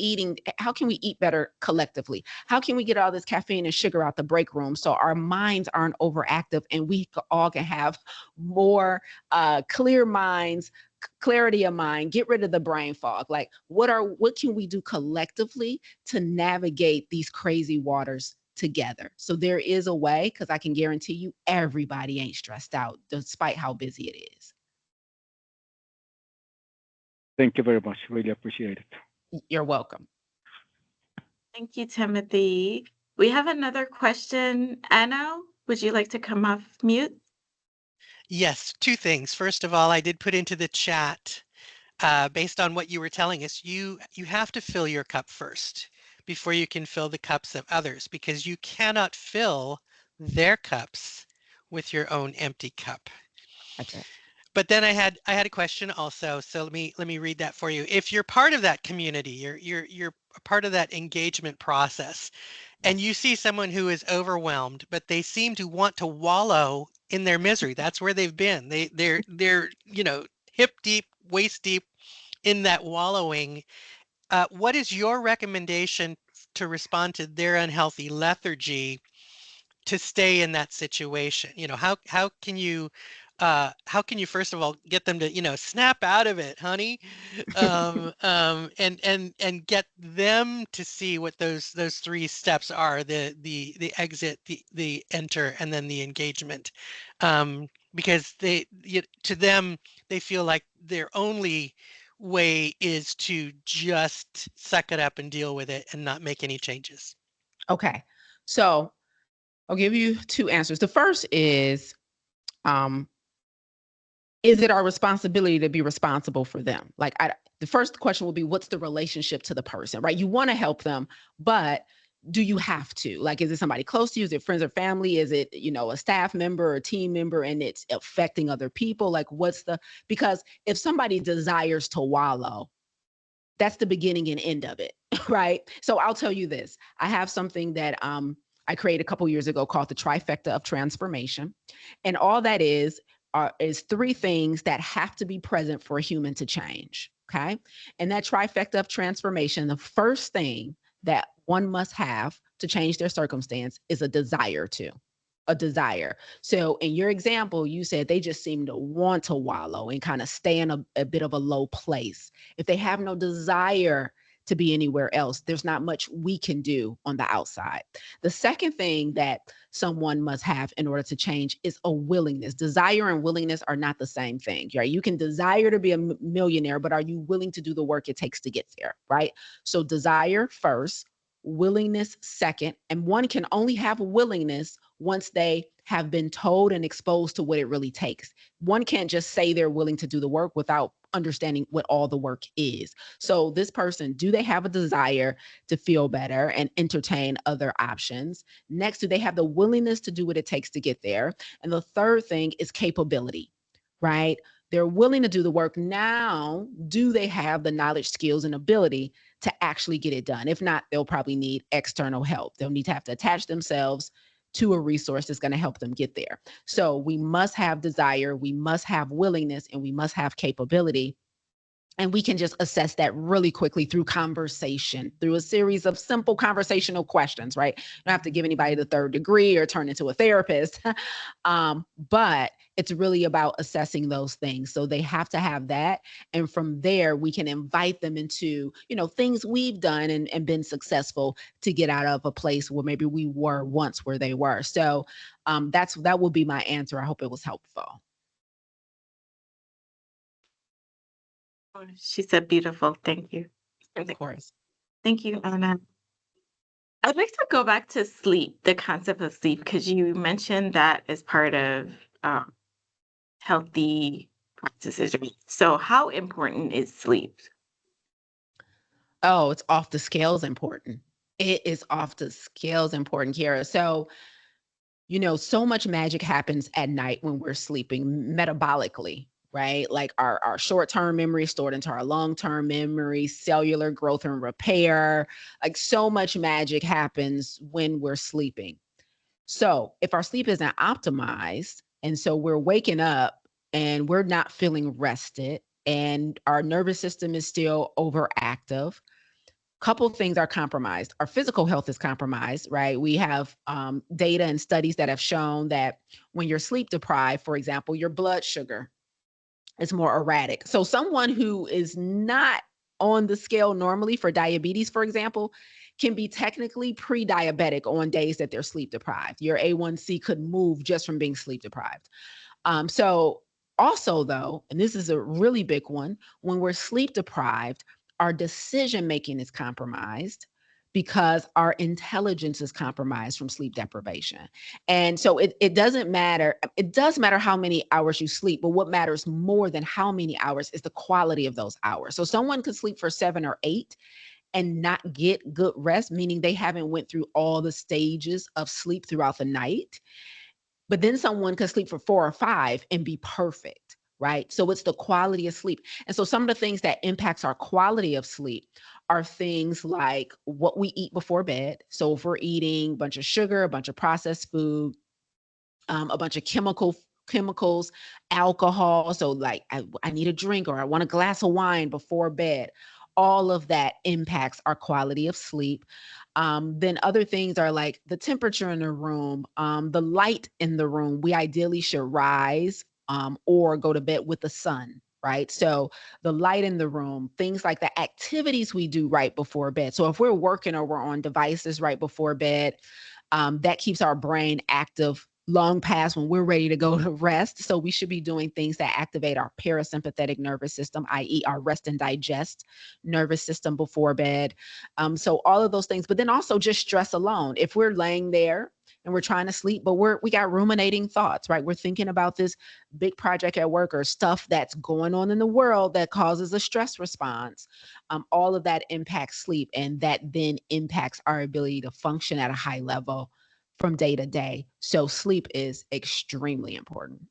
how can we eat better collectively? How can we get all this caffeine and sugar out the break room so our minds aren't overactive and we all can have more clear minds, clarity of mind, get rid of the brain fog? Like, what can we do collectively to navigate these crazy waters together? So there is a way, because I can guarantee you everybody ain't stressed out despite how busy it is. Thank you very much. Really appreciate it. You're welcome. Thank you, Timothy. We have another question. Anna, would you like to come off mute? Yes, two things. First of all, I did put into the chat, based on what you were telling us, you have to fill your cup first before you can fill the cups of others, because you cannot fill their cups with your own empty cup. Okay. But then I had a question also. So let me read that for you. If you're part of that community, you're a part of that engagement process, and you see someone who is overwhelmed, but they seem to want to wallow in their misery. That's where they've been. They're hip deep, waist deep in that wallowing. What is your recommendation to respond to their unhealthy lethargy to stay in that situation? How can you first of all get them to snap out of it, honey, and get them to see what those three steps are: the exit, the enter, and then the engagement, because to them they feel like their only way is to just suck it up and deal with it and not make any changes. Okay. So I'll give you two answers. The first is it our responsibility to be responsible for them? Like, the first question will be, what's the relationship to the person, right? You want to help them, but do you have to? Like, is it somebody close to you? Is it friends or family? Is it, a staff member or a team member and it's affecting other people? Like, because if somebody desires to wallow, that's the beginning and end of it, right? So I'll tell you this. I have something that I created a couple years ago called the trifecta of transformation. And all that is three things that have to be present for a human to change, okay? And that trifecta of transformation, the first thing that one must have to change their circumstance is a desire to, a desire. So in your example, you said they just seem to want to wallow and kind of stay in a bit of a low place. If they have no desire to be anywhere else, there's not much we can do on the outside. The second thing that someone must have in order to change is a willingness. Desire and willingness are not the same thing, right? You can desire to be a millionaire, but are you willing to do the work it takes to get there, right? So desire first, willingness second, and one can only have willingness once they have been told and exposed to what it really takes. One can't just say they're willing to do the work without understanding what all the work is. So this person, do they have a desire to feel better and entertain other options? Next, do they have the willingness to do what it takes to get there? And the third thing is capability, right? They're willing to do the work. Now, do they have the knowledge, skills, and ability to actually get it done? If not, they'll probably need external help. They'll need to have to attach themselves to a resource that's going to help them get there. So we must have desire, we must have willingness, and we must have capability. And we can just assess that really quickly through conversation, through a series of simple conversational questions, right? You don't have to give anybody the third degree or turn into a therapist. But it's really about assessing those things. So they have to have that. And from there, we can invite them into, things we've done and been successful to get out of a place where maybe we were once where they were. So that will be my answer. I hope it was helpful. She said beautiful. Thank you. Of course. Thank you, Anna. I'd like to go back to sleep, the concept of sleep, because you mentioned that as part of healthy practices. So how important is sleep? Oh, it's off the scales important. It is off the scales important, Kiara. So, so much magic happens at night when we're sleeping metabolically, right? Like our short-term memory stored into our long-term memory, cellular growth and repair. Like so much magic happens when we're sleeping. So if our sleep isn't optimized, and so we're waking up and we're not feeling rested, and our nervous system is still overactive, couple things are compromised. Our physical health is compromised, right? We have data and studies that have shown that when you're sleep deprived, for example, your blood sugar is more erratic. So someone who is not on the scale normally for diabetes, for example, can be technically pre-diabetic on days that they're sleep deprived. Your A1C could move just from being sleep deprived. So also though, and this is a really big one, when we're sleep deprived, our decision-making is compromised because our intelligence is compromised from sleep deprivation. And so it doesn't matter. It does matter how many hours you sleep, but what matters more than how many hours is the quality of those hours. So someone could sleep for 7 or 8 and not get good rest, meaning they haven't went through all the stages of sleep throughout the night. But then someone could sleep for 4 or 5 and be perfect. Right? So it's the quality of sleep. And so some of the things that impacts our quality of sleep are things like what we eat before bed. So if we're eating a bunch of sugar, a bunch of processed food, a bunch of chemicals, alcohol. So like I need a drink or I want a glass of wine before bed. All of that impacts our quality of sleep. Then other things are like the temperature in the room, the light in the room. We ideally should rise or go to bed with the sun, right? So the light in the room, things like the activities we do right before bed. So if we're working or we're on devices right before bed, that keeps our brain active long past when we're ready to go to rest. So we should be doing things that activate our parasympathetic nervous system, i.e. our rest and digest nervous system before bed. So all of those things, but then also just stress alone. If we're laying there and we're trying to sleep, but we got ruminating thoughts, right? We're thinking about this big project at work or stuff that's going on in the world that causes a stress response. All of that impacts sleep, and that then impacts our ability to function at a high level from day to day. So sleep is extremely important.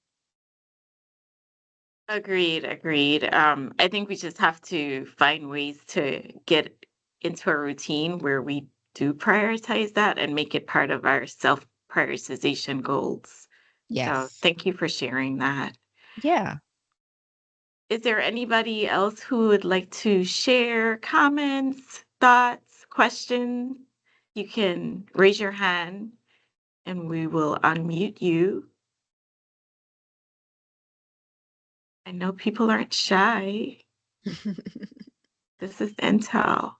Agreed. I think we just have to find ways to get into a routine where we do prioritize that and make it part of our self-prioritization goals. Yes. So thank you for sharing that. Yeah. Is there anybody else who would like to share comments, thoughts, questions? You can raise your hand and we will unmute you. I know people aren't shy. This is Intel.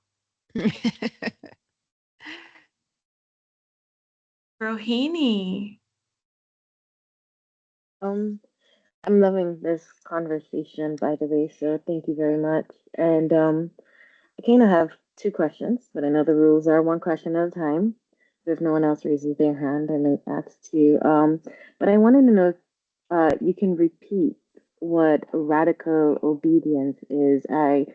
Rohini. Um, I'm loving this conversation, by the way, so thank you very much. And I kind of have two questions, but I know the rules are one question at a time. So if no one else raises their hand, I might ask two. But I wanted to know if you can repeat what radical obedience is. I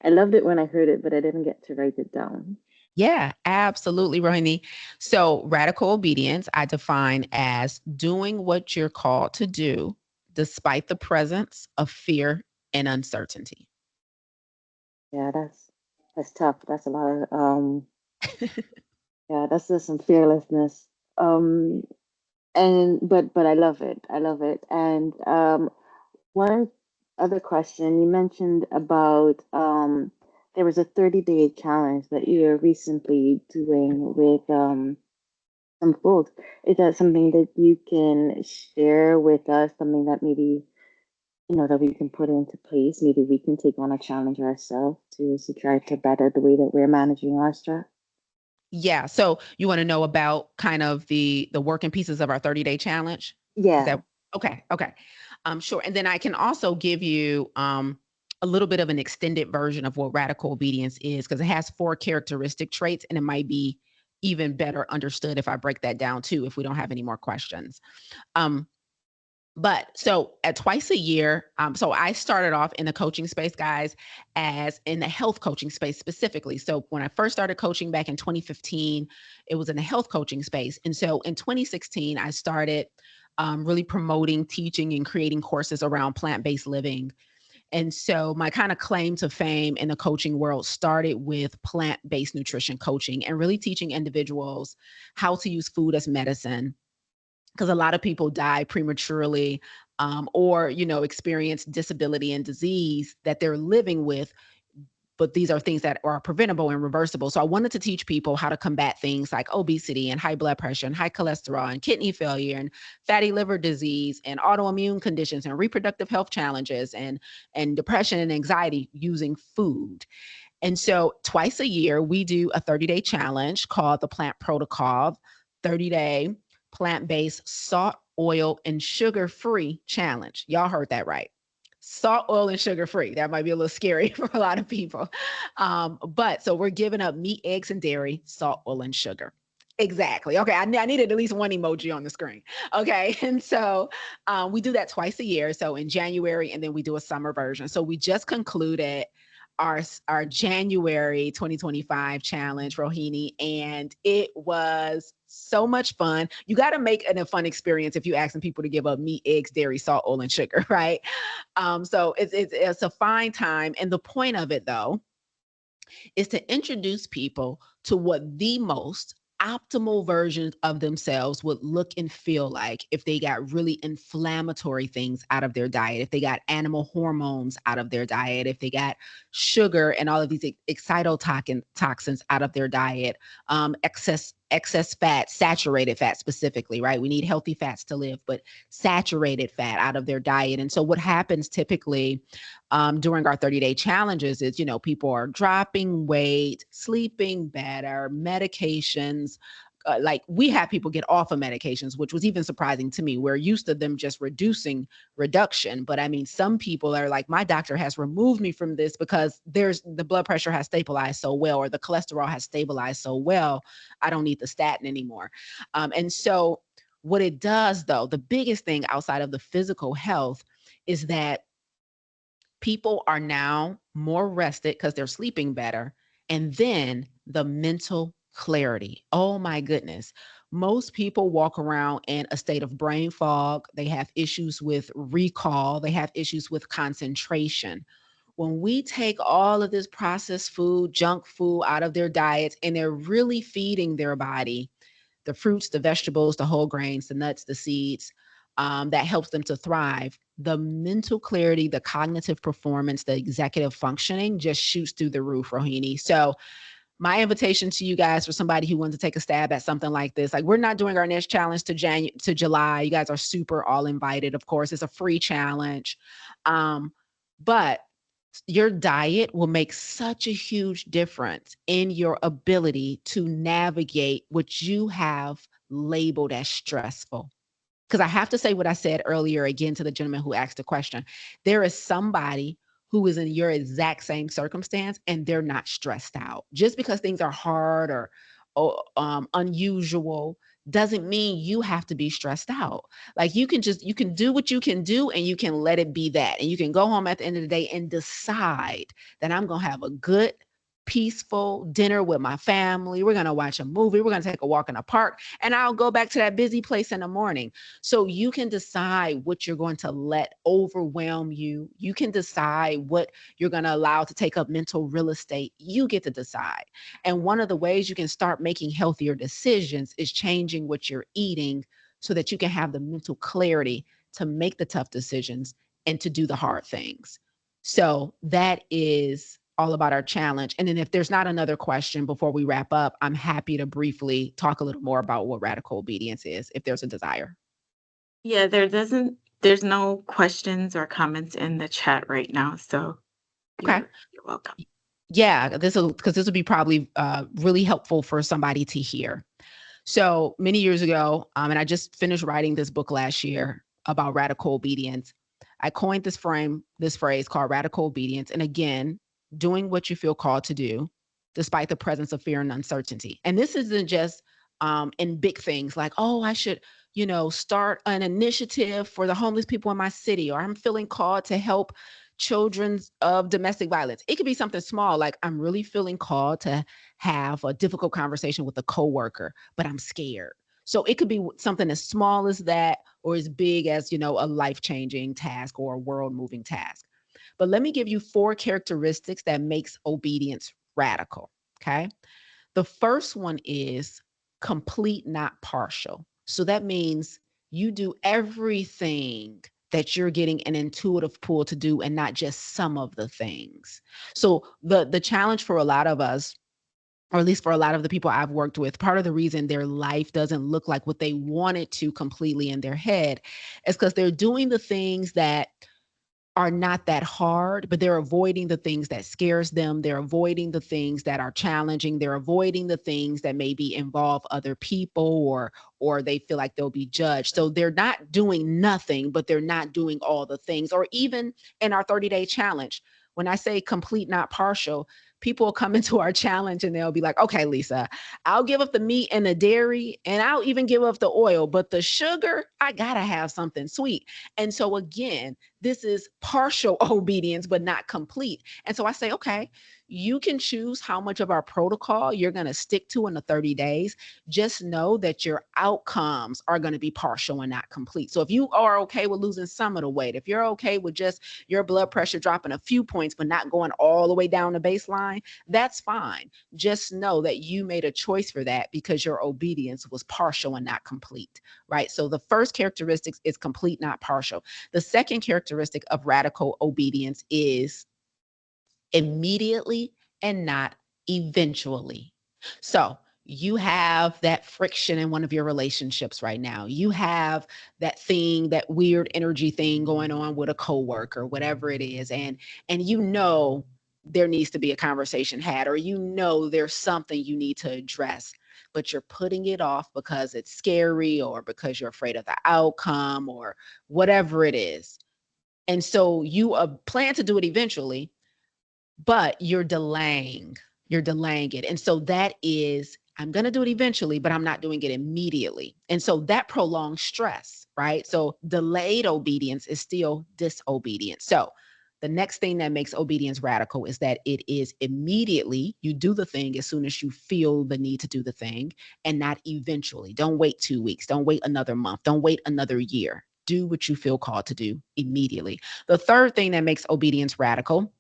loved it when I heard it, but I didn't get to write it down. Yeah, absolutely, Rohini. So radical obedience, I define as doing what you're called to do despite the presence of fear and uncertainty. Yeah, that's tough. That's a lot of yeah, that's just some fearlessness. Um, and but I love it. I love it. And one other question, you mentioned about there was a 30-day challenge that you're recently doing with some folks. Is that something that you can share with us? Something that maybe that we can put into place? Maybe we can take on a challenge ourselves to try to better the way that we're managing our stress. Yeah. So you want to know about kind of the working pieces of our 30-day challenge? Is Yeah. that okay? Okay. Sure. And then I can also give you a little bit of an extended version of what radical obedience is, because it has 4 characteristic traits, and it might be even better understood if I break that down too, if we don't have any more questions. But so at twice a year, so I started off in the coaching space, guys, as in the health coaching space specifically. So when I first started coaching back in 2015, it was in the health coaching space. And so in 2016, I started really promoting, teaching, and creating courses around plant-based living. And so my kind of claim to fame in the coaching world started with plant-based nutrition coaching and really teaching individuals how to use food as medicine, because a lot of people die prematurely, or experience disability and disease that they're living with, but these are things that are preventable and reversible. So I wanted to teach people how to combat things like obesity and high blood pressure and high cholesterol and kidney failure and fatty liver disease and autoimmune conditions and reproductive health challenges and depression and anxiety using food. And so twice a year, we do a 30-day challenge called the Plant Protocol, 30-day plant-based salt, oil, and sugar-free challenge. Y'all heard that right. Salt, oil, and sugar-free. That might be a little scary for a lot of people. But so we're giving up meat, eggs, and dairy, salt, oil, and sugar. Exactly. Okay. I needed at least one emoji on the screen. Okay. And so we do that twice a year. So in January, and then we do a summer version. So we just concluded our January 2025 challenge, Rohini, and it was so much fun. You got to make it a fun experience if you're asking people to give up meat, eggs, dairy, salt, oil, and sugar, right? So it's a fine time. And the point of it, though, is to introduce people to what the most optimal version of themselves would look and feel like if they got really inflammatory things out of their diet, if they got animal hormones out of their diet, if they got sugar and all of these excitotoxins out of their diet, excess fat, saturated fat specifically, right? We need healthy fats to live, but saturated fat out of their diet. And so what happens typically during our 30-day challenges is, people are dropping weight, sleeping better, medications. Like we have people get off of medications, which was even surprising to me. We're used to them just reduction. But I mean, some people are like, my doctor has removed me from this because the blood pressure has stabilized so well, or the cholesterol has stabilized so well, I don't need the statin anymore. And so what it does, though, the biggest thing outside of the physical health is that people are now more rested because they're sleeping better. And then the mental clarity. Oh my goodness. Most people walk around in a state of brain fog. They have issues with recall. They have issues with concentration. When we take all of this processed food, junk food out of their diets, and they're really feeding their body the fruits, the vegetables, the whole grains, the nuts, the seeds, that helps them to thrive, the mental clarity, the cognitive performance, the executive functioning just shoots through the roof, Rohini. So my invitation to you guys, for somebody who wants to take a stab at something like this, like, we're not doing our next challenge to July. You guys are super all invited. Of course, it's a free challenge. But your diet will make such a huge difference in your ability to navigate what you have labeled as stressful. Because I have to say what I said earlier again to the gentleman who asked the question. There is somebody who is in your exact same circumstance and they're not stressed out. Just because things are hard or unusual doesn't mean you have to be stressed out. Like, you can do what you can do, and you can let it be that. And you can go home at the end of the day and decide that I'm going to have a good, peaceful dinner with my family. We're going to watch a movie. We're going to take a walk in a park, and I'll go back to that busy place in the morning. So you can decide what you're going to let overwhelm you. You can decide what you're going to allow to take up mental real estate. You get to decide. And one of the ways you can start making healthier decisions is changing what you're eating so that you can have the mental clarity to make the tough decisions and to do the hard things. So that is all about our challenge. And then if there's not another question before we wrap up, I'm happy to briefly talk a little more about what radical obedience is, if there's a desire. Yeah, there's no questions or comments in the chat right now. So Okay. you're welcome. Yeah, this will be probably really helpful for somebody to hear. So many years ago, and I just finished writing this book last year about radical obedience. I coined this phrase called radical obedience. And again, doing what you feel called to do, despite the presence of fear and uncertainty. And this isn't just in big things like, oh, I should, start an initiative for the homeless people in my city, or I'm feeling called to help children of domestic violence. It could be something small, like I'm really feeling called to have a difficult conversation with a coworker, but I'm scared. So it could be something as small as that, or as big as, a life-changing task or a world-moving task. But let me give you 4 characteristics that makes obedience radical, okay? The first one is complete, not partial. So that means you do everything that you're getting an intuitive pull to do, and not just some of the things. So the challenge for a lot of us, or at least for a lot of the people I've worked with, part of the reason their life doesn't look like what they want it to completely in their head is because they're doing the things that are not that hard, but they're avoiding the things that scares them. They're avoiding the things that are challenging. They're avoiding the things that maybe involve other people, or they feel like they'll be judged. So they're not doing nothing, but they're not doing all the things. Or even in our 30-day challenge, when I say complete, not partial, people will come into our challenge and they'll be like, okay, Lisa, I'll give up the meat and the dairy, and I'll even give up the oil, but the sugar, I gotta have something sweet. And so again, this is partial obedience, but not complete. And so I say, okay, you can choose how much of our protocol you're going to stick to in the 30 days. Just know that your outcomes are going to be partial and not complete. So if you are okay with losing some of the weight, if you're okay with just your blood pressure dropping a few points, but not going all the way down the baseline, that's fine. Just know that you made a choice for that because your obedience was partial and not complete, right? So the first characteristic is complete, not partial. The second characteristic of radical obedience is immediately and not eventually. So you have that friction in one of your relationships right now. You have that thing, that weird energy thing going on with a coworker, whatever it is. And there needs to be a conversation had, or there's something you need to address, but you're putting it off because it's scary, or because you're afraid of the outcome, or whatever it is. And so you plan to do it eventually, but you're delaying it. And so that is, I'm going to do it eventually, but I'm not doing it immediately. And so that prolongs stress, right? So delayed obedience is still disobedience. So the next thing that makes obedience radical is that it is immediately. You do the thing as soon as you feel the need to do the thing, and not eventually. Don't wait 2 weeks. Don't wait another month. Don't wait another year. Do what you feel called to do immediately. The third thing that makes obedience radical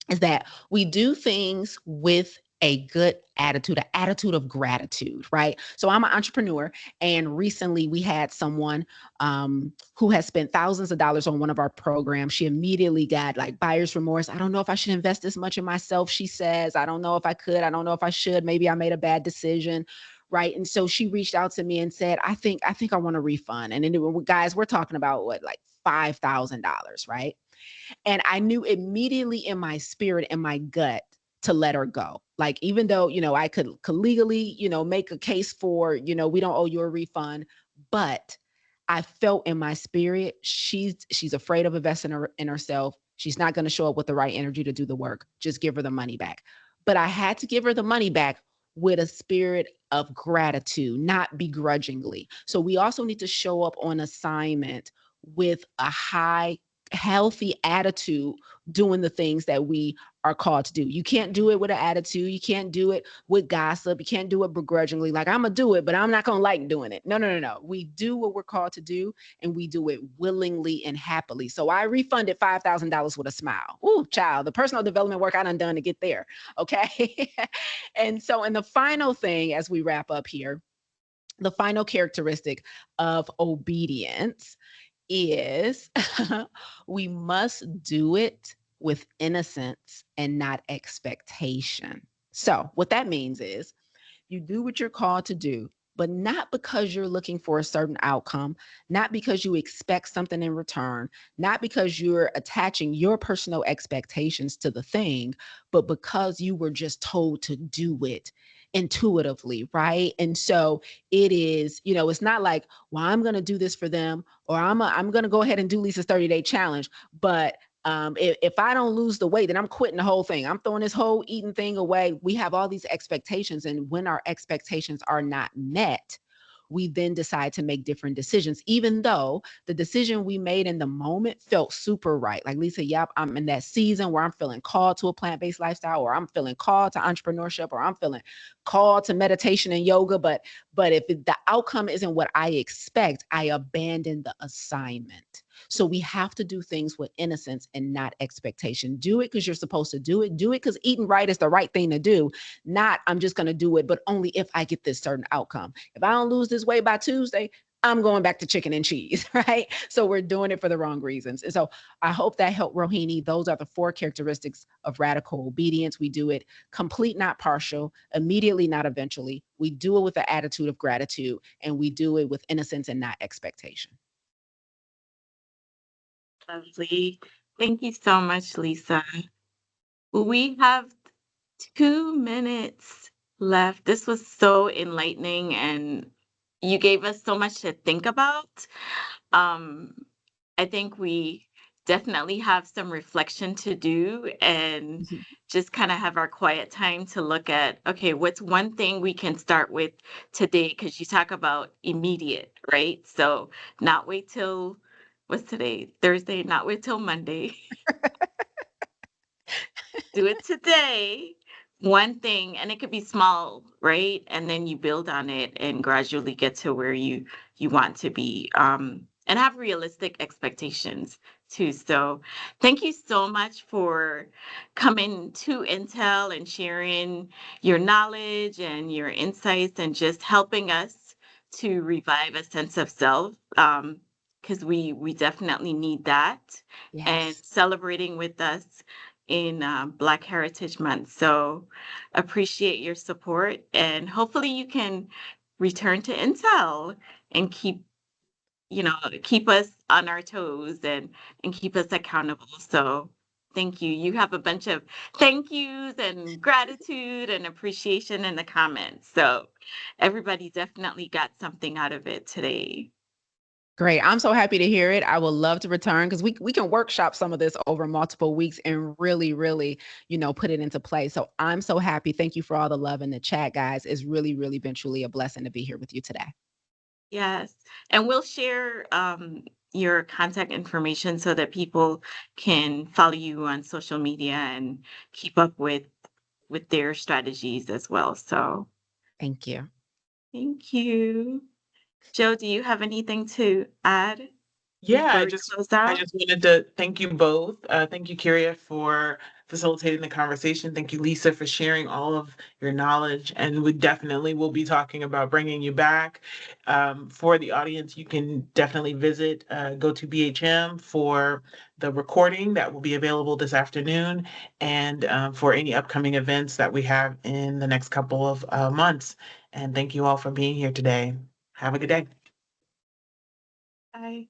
is that we do things with a good attitude, an attitude of gratitude, right? So I'm an entrepreneur, and recently we had someone who has spent thousands of dollars on one of our programs. She immediately got like buyer's remorse. I don't know if I should invest this much in myself, she says. I don't know if I could. I don't know if I should. Maybe I made a bad decision. Right. And so she reached out to me and said, I think I want a refund. And then guys, we're talking about what, like $5,000, right? And I knew immediately in my spirit and my gut to let her go. Like, even though, I could legally, make a case for, we don't owe you a refund, but I felt in my spirit, she's afraid of investing in herself. She's not going to show up with the right energy to do the work. Just give her the money back. But I had to give her the money back with a spirit of gratitude, not begrudgingly. So we also need to show up on assignment with a high, healthy attitude, doing the things that we are called to do. You can't do it with an attitude. You can't do it with gossip. You can't do it begrudgingly. Like, I'm going to do it, but I'm not going to like doing it. No. We do what we're called to do, and we do it willingly and happily. So I refunded $5,000 with a smile. Ooh, child, the personal development work I done to get there. Okay. And the final thing as we wrap up here, the final characteristic of obedience is we must do it with innocence and not expectation. So what that means is you do what you're called to do, but not because you're looking for a certain outcome, not because you expect something in return, not because you're attaching your personal expectations to the thing, but because you were just told to do it intuitively, right? And so it is, it's not like, well, I'm going to do this for them, or I'm going to go ahead and do Lisa's 30-day challenge, but if I don't lose the weight, then I'm quitting the whole thing. I'm throwing this whole eating thing away. We have all these expectations, and when our expectations are not met, we then decide to make different decisions, even though the decision we made in the moment felt super right. Like Lisa, yep, I'm in that season where I'm feeling called to a plant-based lifestyle, or I'm feeling called to entrepreneurship, or I'm feeling called to meditation and yoga. But if the outcome isn't what I expect, I abandon the assignment. So we have to do things with innocence and not expectation. Do it because you're supposed to do it. Do it because eating right is the right thing to do. Not, I'm just going to do it, but only if I get this certain outcome. If I don't lose this weight by Tuesday, I'm going back to chicken and cheese, right? So we're doing it for the wrong reasons. And so I hope that helped, Rohini. Those are the 4 characteristics of radical obedience. We do it complete, not partial, immediately, not eventually. We do it with the attitude of gratitude, and we do it with innocence and not expectation. Lovely. Thank you so much, Lisa. We have 2 minutes left. This was so enlightening, and you gave us so much to think about. I think we definitely have some reflection to do, and just kind of have our quiet time to look at, okay, what's one thing we can start with today? Because you talk about immediate, right? So not wait till, what's today? Thursday, not wait till Monday. Do it today. One thing, and it could be small, right? And then you build on it and gradually get to where you want to be, and have realistic expectations too. So thank you so much for coming to Intel and sharing your knowledge and your insights, and just helping us to revive a sense of self, because we definitely need that. Yes. And celebrating with us in Black Heritage Month. So appreciate your support, and hopefully you can return to Intel and keep us on our toes, and keep us accountable. So thank you. You have a bunch of thank yous and gratitude and appreciation in the comments. So everybody definitely got something out of it today. Great. I'm so happy to hear it. I would love to return, because we can workshop some of this over multiple weeks and really, really, put it into play. So I'm so happy. Thank you for all the love in the chat, guys. It's really, really been truly a blessing to be here with you today. Yes. And we'll share your contact information so that people can follow you on social media and keep up with their strategies as well. So Thank you. thank you. Joe, do you have anything to add? Yeah, before I we just close out? wanted to thank you both. Thank you, Kyria, for facilitating the conversation. Thank you, Lisa, for sharing all of your knowledge. And we definitely will be talking about bringing you back. For the audience, you can definitely visit, go to BHM for the recording that will be available this afternoon, and for any upcoming events that we have in the next couple of months. And thank you all for being here today. Have a good day. Bye.